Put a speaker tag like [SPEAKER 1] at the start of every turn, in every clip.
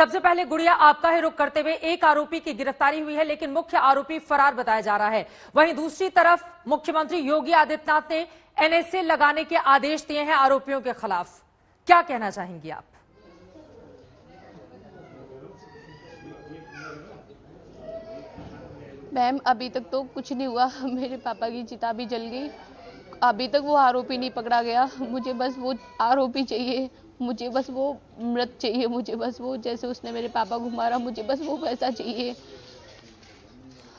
[SPEAKER 1] सबसे पहले गुड़िया, आपका ही रुख करते हुए, एक आरोपी की गिरफ्तारी हुई है लेकिन मुख्य आरोपी फरार बताया जा रहा है। वहीं दूसरी तरफ मुख्यमंत्री योगी आदित्यनाथ ने एनएसए लगाने के आदेश दिए हैं आरोपियों के खिलाफ। क्या कहना चाहेंगी आप?
[SPEAKER 2] मैम, अभी तक तो कुछ नहीं हुआ। मेरे पापा की चिता भी जल गई। अभी तक वो आरोपी नहीं पकड़ा गया। मुझे बस वो आरोपी चाहिए, मुझे बस वो मृत चाहिए, मुझे बस वो जैसे उसने मेरे पापा को मारा, मुझे बस वो वैसा चाहिए।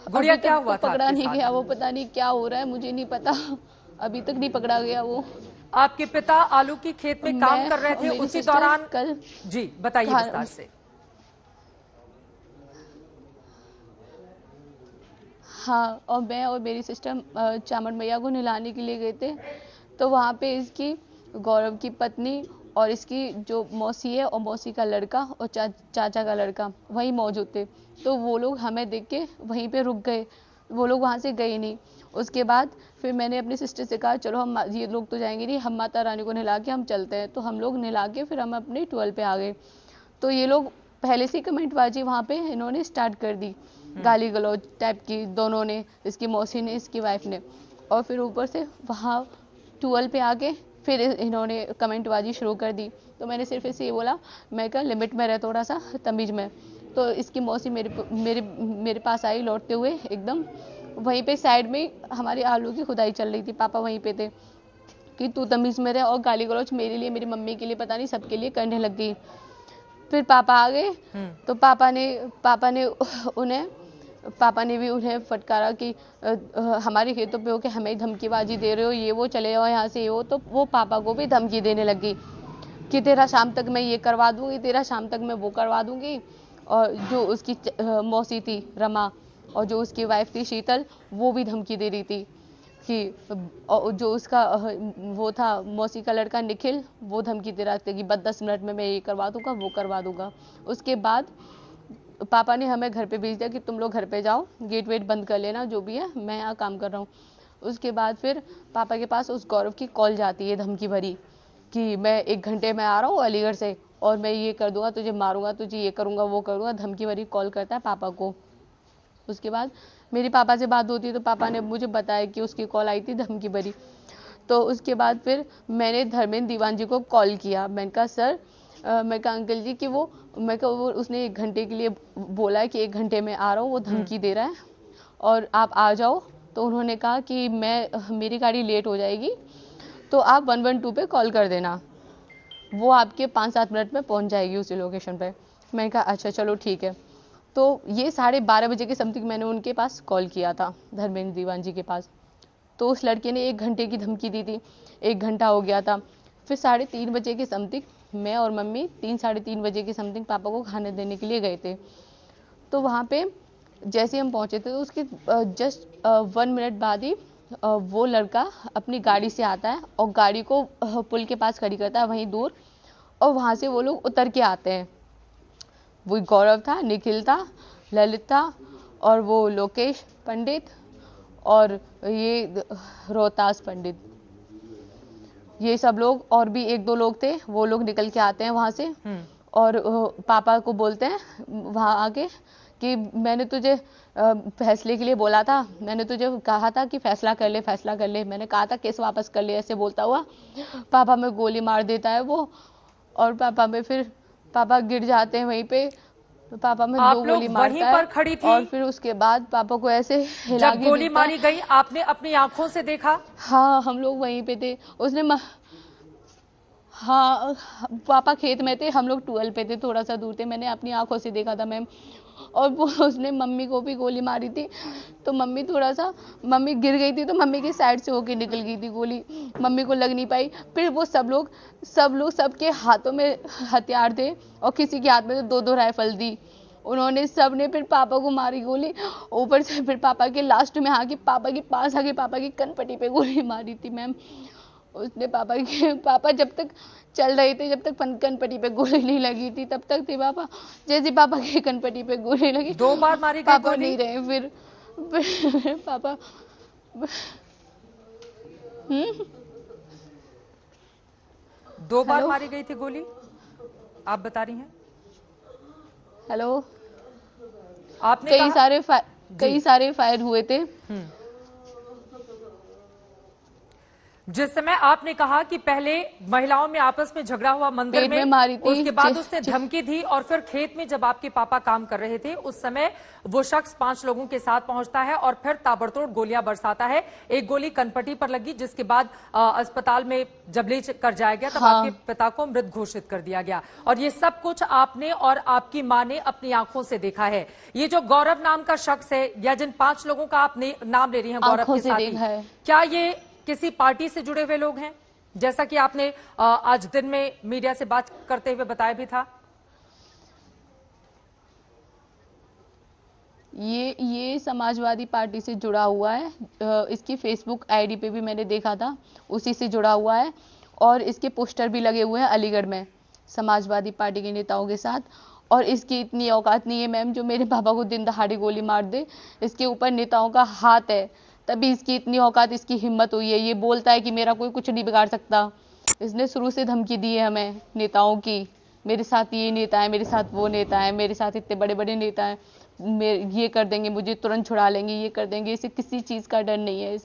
[SPEAKER 1] गुड़िया,
[SPEAKER 2] अभी
[SPEAKER 1] क्या
[SPEAKER 2] तक तो
[SPEAKER 1] हुआ था
[SPEAKER 2] पकड़ा
[SPEAKER 1] आपके
[SPEAKER 2] नहीं गया।
[SPEAKER 1] साथ?
[SPEAKER 2] वो पता नहीं क्या हो रहा है, मुझे नहीं पता। अभी तक नहीं पकड़ा गया वो।
[SPEAKER 1] आपके पिता आलू की खेत में काम
[SPEAKER 2] मैं
[SPEAKER 1] कर रहे
[SPEAKER 2] और
[SPEAKER 1] थे,
[SPEAKER 2] मेरी
[SPEAKER 1] उसी
[SPEAKER 2] सिस्टर
[SPEAKER 1] दौरान।
[SPEAKER 2] कल
[SPEAKER 1] जी बताइए विस्तार से।
[SPEAKER 2] हाँ, और मैं और मेरी सिस्टर चामड़ मैया को नहलाने के लिए गए थे। तो वहाँ पे इसकी गौरव की पत्नी और इसकी जो मौसी है और मौसी का लड़का और चाचा का लड़का वहीं मौजूद थे। तो वो लोग हमें देख के वहीं पे रुक गए, वो लोग वहाँ से गए नहीं। उसके बाद फिर मैंने अपनी सिस्टर से कहा चलो हम, ये लोग तो जाएंगे नहीं, हम माता रानी को नहला के हम चलते हैं। तो हम लोग नहला के फिर हम अपने 12 पे आ गए। तो ये लोग पहले से कमेंटबाजी वहाँ पे इन्होंने स्टार्ट कर दी, गाली गलौज टाइप की, दोनों ने, इसकी मौसी ने, इसकी वाइफ ने। और फिर ऊपर से वहाँ 12 पे आके फिर इन्होंने कमेंटबाजी शुरू कर दी। तो मैंने सिर्फ इसे ये बोला, मैं क्या लिमिट में रहे, थोड़ा सा तमीज़ में। तो इसकी मौसी मेरे पास आई लौटते हुए एकदम। वहीं पे साइड में हमारी आलू की खुदाई चल रही थी, पापा वहीं पे थे कि तू तमीज़ में रहे। और गाली गलौज मेरे लिए, मेरी मम्मी के लिए, पता नहीं सबके लिए करने लग गई। फिर पापा आ गए। तो पापा ने भी उन्हें फटकारा कि हमारे खेतों पे होके हमें धमकीबाजी दे रहे हो, ये वो, चले जाओ यहाँ से, ये वो। तो वो पापा को भी धमकी देने लगी कि तेरा शाम तक मैं ये करवा दूंगी, तेरा शाम तक मैं वो करवा दूंगी। और जो उसकी मौसी थी रमा और जो उसकी वाइफ थी शीतल, वो भी धमकी दे रही थी कि जो उसका वो था मौसी का लड़का निखिल, वो धमकी दे रहा था कि बस 10 मिनट में मैं ये करवा दूंगा, वो करवा दूंगा। उसके बाद पापा ने हमें घर पे भेज दिया कि तुम लोग घर पे जाओ, गेट वेट बंद कर लेना, जो भी है, मैं यहाँ काम कर रहा हूँ। उसके बाद फिर पापा के पास उस गौरव की कॉल जाती है धमकी भरी कि मैं 1 घंटे में आ रहा हूँ अलीगढ़ से और मैं ये कर दूंगा, तुझे मारूंगा, तुझे ये करूंगा, वो करूंगा। धमकी भरी कॉल करता है पापा को। उसके बाद मेरी पापा से बात होती है तो पापा ने मुझे बताया कि उसकी कॉल आई थी धमकी भरी। तो उसके बाद फिर मैंने धर्मेंद्र दीवान जी को कॉल किया। मैंने कहा सर, मैं कहा अंकल जी कि वो उसने 1 घंटे के लिए बोला है कि 1 घंटे में आ रहा हूँ, वो धमकी दे रहा है और आप आ जाओ। तो उन्होंने कहा कि मेरी गाड़ी लेट हो जाएगी तो आप 112 पे कॉल कर देना, वो आपके 5-7 मिनट में पहुंच जाएगी उसी लोकेशन पे। मैंने कहा अच्छा चलो ठीक है। तो ये 12:30 बजे के समथिंग मैंने उनके पास कॉल किया था, धर्मेंद्र दीवान जी के पास। तो उस लड़के ने 1 घंटे की धमकी दी थी। 1 घंटा हो गया था। फिर 3:30 बजे के समथिंग मैं और मम्मी 3-3:30 बजे के समथिंग पापा को खाने देने के लिए गए थे। तो वहाँ पे जैसे हम पहुँचे थे तो उसके जस्ट 1 मिनट बाद ही वो लड़का अपनी गाड़ी से आता है और गाड़ी को पुल के पास खड़ी करता है वहीं दूर। और वहाँ से वो लोग उतर के आते हैं। वो गौरव था, निखिल था, ललित था और वो लोकेश पंडित और ये रोहतास पंडित, ये सब लोग और भी 1-2 लोग थे। वो लोग निकल के आते हैं वहां से और पापा को बोलते हैं वहां आके कि मैंने तुझे फैसले के लिए बोला था, मैंने तुझे कहा था कि फैसला कर ले, फैसला कर ले, मैंने कहा था केस वापस कर ले। ऐसे बोलता हुआ पापा में गोली मार देता है वो। और पापा गिर जाते हैं वहीं पे। पापा में 2
[SPEAKER 1] आप
[SPEAKER 2] गोली
[SPEAKER 1] लोग वहीं
[SPEAKER 2] मारता है
[SPEAKER 1] पर खड़ी थी
[SPEAKER 2] और फिर उसके बाद पापा को ऐसे हिला
[SPEAKER 1] जब
[SPEAKER 2] के
[SPEAKER 1] गोली
[SPEAKER 2] देता है।
[SPEAKER 1] मारी गई? आपने अपनी आंखों से देखा?
[SPEAKER 2] हाँ, हम लोग वहीं पे थे। हाँ, पापा खेत में थे, हम लोग 12 पे थे, थोड़ा सा दूर थे। मैंने अपनी आंखों से देखा था मैम। और वो उसने मम्मी को भी गोली मारी थी। तो मम्मी गिर गई थी तो मम्मी की साइड से होके निकल गई थी गोली, मम्मी को लग नहीं पाई। फिर वो सबके हाथों में हथियार थे और किसी के हाथ में तो 2-2 राइफल दी। उन्होंने सबने फिर पापा को मारी गोली। ऊपर से फिर पापा के लास्ट में आके पापा के पास आके पापा की कनपट्टी पे गोली मारी थी मैम। उसने पापा जब तक चल रहे थे, जब तक कनपट्टी पे गोली नहीं लगी थी तब तक थे पापा। जैसे पापा की कनपट्टी पे गोली लगी
[SPEAKER 1] 2 बार मारी गई
[SPEAKER 2] पापा
[SPEAKER 1] गोली?
[SPEAKER 2] नहीं रहे। फिर पापा
[SPEAKER 1] 2 बार
[SPEAKER 2] हेलो,
[SPEAKER 1] मारी गई थी गोली, आप बता रही हैं?
[SPEAKER 2] हेलो,
[SPEAKER 1] आपने
[SPEAKER 2] कई सारे फायर हुए थे।
[SPEAKER 1] जिस समय आपने कहा कि पहले महिलाओं में आपस में झगड़ा हुआ मंदिर
[SPEAKER 2] पेट में मारी थी,
[SPEAKER 1] उसके बाद उसने धमकी दी और फिर खेत में जब आपके पापा काम कर रहे थे उस समय वो शख्स 5 लोगों के साथ पहुंचता है और फिर ताबड़तोड़ गोलियां बरसाता है। एक गोली कनपटी पर लगी, जिसके बाद अस्पताल में जब ले कर जाया गया तब आपके पिता को मृत घोषित कर दिया गया। और ये सब कुछ आपने और आपकी मां ने अपनी आंखों से देखा है। ये जो गौरव नाम का शख्स है या जिन 5 लोगों का आपने नाम ले रही हैं गौरव के साथ, क्या ये किसी पार्टी से जुड़े हुए लोग हैं, जैसा कि आपने आज दिन में मीडिया से बात करते हुए बताया भी था?
[SPEAKER 2] ये समाजवादी पार्टी से जुड़ा हुआ है। इसकी फेसबुक आईडी पे भी मैंने देखा था, उसी से जुड़ा हुआ है। और इसके पोस्टर भी लगे हुए हैं अलीगढ़ में समाजवादी पार्टी के नेताओं के साथ। और इसकी इतनी औकात नहीं है मैम जो मेरे पापा को दिन दहाड़े गोली मार दे। इसके ऊपर नेताओं का हाथ है, तभी इसकी इतनी औकात, इसकी हिम्मत हुई है। ये बोलता है कि मेरा कोई कुछ नहीं बिगाड़ सकता। इसने शुरू से धमकी दी है हमें नेताओं की, मेरे साथ ये नेता है, मेरे साथ वो नेता है, मेरे साथ इतने बड़े बड़े नेता हैं, ये कर देंगे, मुझे तुरंत छुड़ा लेंगे, ये कर देंगे। इसे किसी चीज का डर नहीं है।